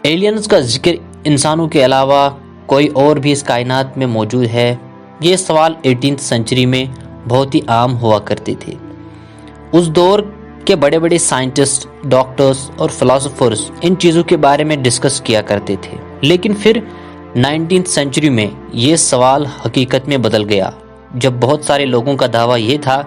Aliens का जिक्र इंसानों के अलावा कोई और भी इस कायनात में मौजूद है, ये सवाल 18th सेंचुरी में बहुत ही आम हुआ करते थे। उस दौर के बड़े बड़े साइंटिस्ट, डॉक्टर्स और फिलोसोफर्स इन चीज़ों के बारे में डिस्कस किया करते थे। लेकिन फिर 19th सेंचुरी में ये सवाल हकीकत में बदल गया, जब बहुत सारे लोगों का दावा ये था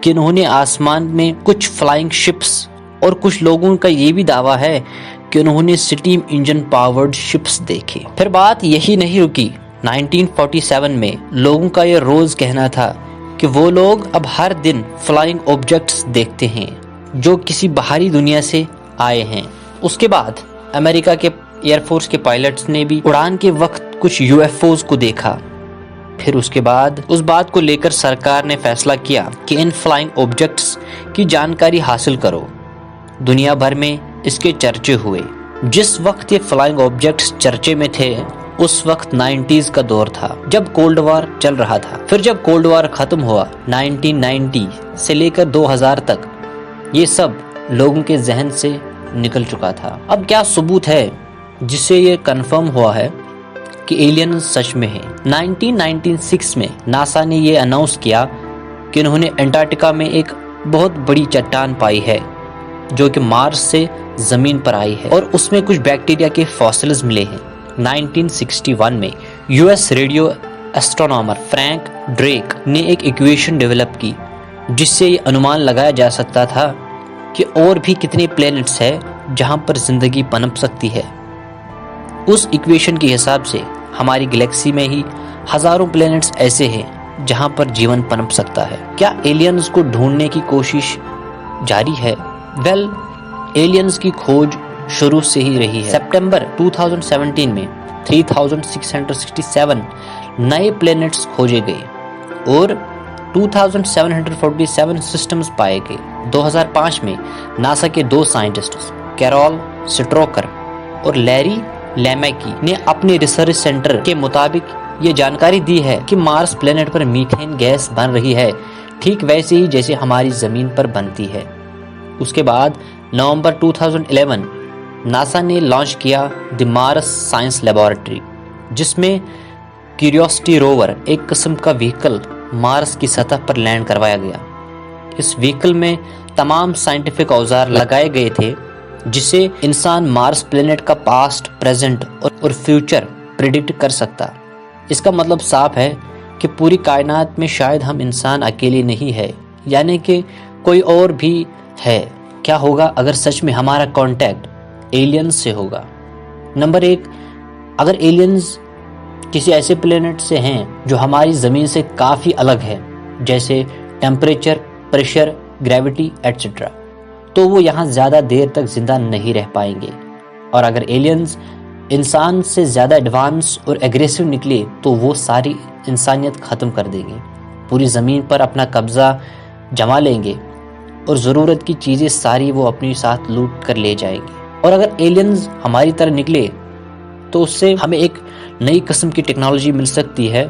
कि उन्होंने आसमान में कुछ फ्लाइंग शिप्स, और कुछ लोगों का ये भी दावा है कि उन्होंने स्टीम इंजन पावर्ड शिप्स देखे। फिर बात यही नहीं रुकी। 1947 में लोगों का ये रोज कहना था कि वो लोग अब हर दिन फ्लाइंग ऑब्जेक्ट्स देखते हैं जो किसी बाहरी दुनिया से आए हैं। उसके बाद अमेरिका के एयरफोर्स के पायलट्स ने भी उड़ान के वक्त कुछ यूएफओज को देखा। फिर उसके बाद उस बात को लेकर सरकार ने फैसला किया कि इन फ्लाइंग ऑब्जेक्ट्स की जानकारी हासिल करो। दुनिया भर में इसके चर्चे हुए। जिस वक्त ये फ्लाइंग ऑब्जेक्ट्स चर्चे में थे उस वक्त 90s का दौर था, जब कोल्ड वॉर चल रहा था। फिर जब कोल्ड वॉर खत्म हुआ 1990 से लेकर 2000 तक, ये सब लोगों के जहन से निकल चुका था। अब क्या सबूत है जिससे ये कंफर्म हुआ है कि एलियन सच में है? 1996 में नासा ने ये अनाउंस किया कि उन्होंने अंटार्कटिका में एक बहुत बड़ी चट्टान पाई है जो कि मार्स से जमीन पर आई है, और उसमें कुछ बैक्टीरिया के फॉसिल्स मिले हैं। 1961 में US radio astronomer Frank Drake ने एक इक्वेशन डेवलप की जिससे ये अनुमान लगाया जा सकता था कि और भी कितने प्लैनेट्स हैं जहां पर जिंदगी पनप सकती है। उस इक्वेशन के हिसाब से हमारी गैलेक्सी में ही हजारों प्लैनेट्स ऐसे हैं जहां पर जीवन पनप सकता है। क्या एलियंस को ढूंढने की कोशिश जारी है? वेल, एलियंस की खोज शुरू से ही रही है। सितंबर 2017 में 3667 नए प्लैनेट्स खोजे गए और 2747 सिस्टम्स पाए गए। 2005 में नासा के दो साइंटिस्ट्स कैरोल स्ट्रोकर और लैरी लैमेकी ने अपने रिसर्च सेंटर के मुताबिक ये जानकारी दी है कि मार्स प्लैनेट पर मीथेन गैस बन रही है, ठीक वैसे ही जैसे हमारी जमीन पर बनती है। उसके बाद नवंबर 2011 नासा ने लॉन्च किया द मार्स साइंस लेबोरेटरी, जिसमें क्यूरियोसिटी रोवर एक किस्म का व्हीकल मार्स की सतह पर लैंड करवाया गया। इस व्हीकल में तमाम साइंटिफिक औजार लगाए गए थे जिससे इंसान मार्स प्लेनेट का पास्ट, प्रेजेंट और फ्यूचर प्रिडिक्ट कर सकता। इसका मतलब साफ है कि पूरी कायनात में शायद हम इंसान अकेले नहीं है, यानी कि कोई और भी है। क्या होगा अगर सच में हमारा कांटेक्ट एलियंस से होगा? नंबर 1, अगर एलियंस किसी ऐसे प्लेनेट से हैं जो हमारी ज़मीन से काफ़ी अलग है, जैसे टेम्परेचर, प्रेशर, ग्रेविटी एटसेट्रा, तो वो यहाँ ज़्यादा देर तक जिंदा नहीं रह पाएंगे। और अगर एलियंस इंसान से ज़्यादा एडवांस और एग्रेसिव निकले तो वो सारी इंसानियत ख़त्म कर देंगे, पूरी ज़मीन पर अपना कब्ज़ा जमा लेंगे और ज़रूरत की चीज़ें सारी वो अपने साथ लूट कर ले जाएंगे। और अगर एलियंस हमारी तरह निकले तो उससे हमें एक नई किस्म की टेक्नोलॉजी मिल सकती है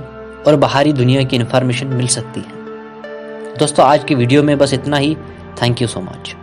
और बाहरी दुनिया की इन्फॉर्मेशन मिल सकती है। दोस्तों, आज की वीडियो में बस इतना ही। Thank you so much.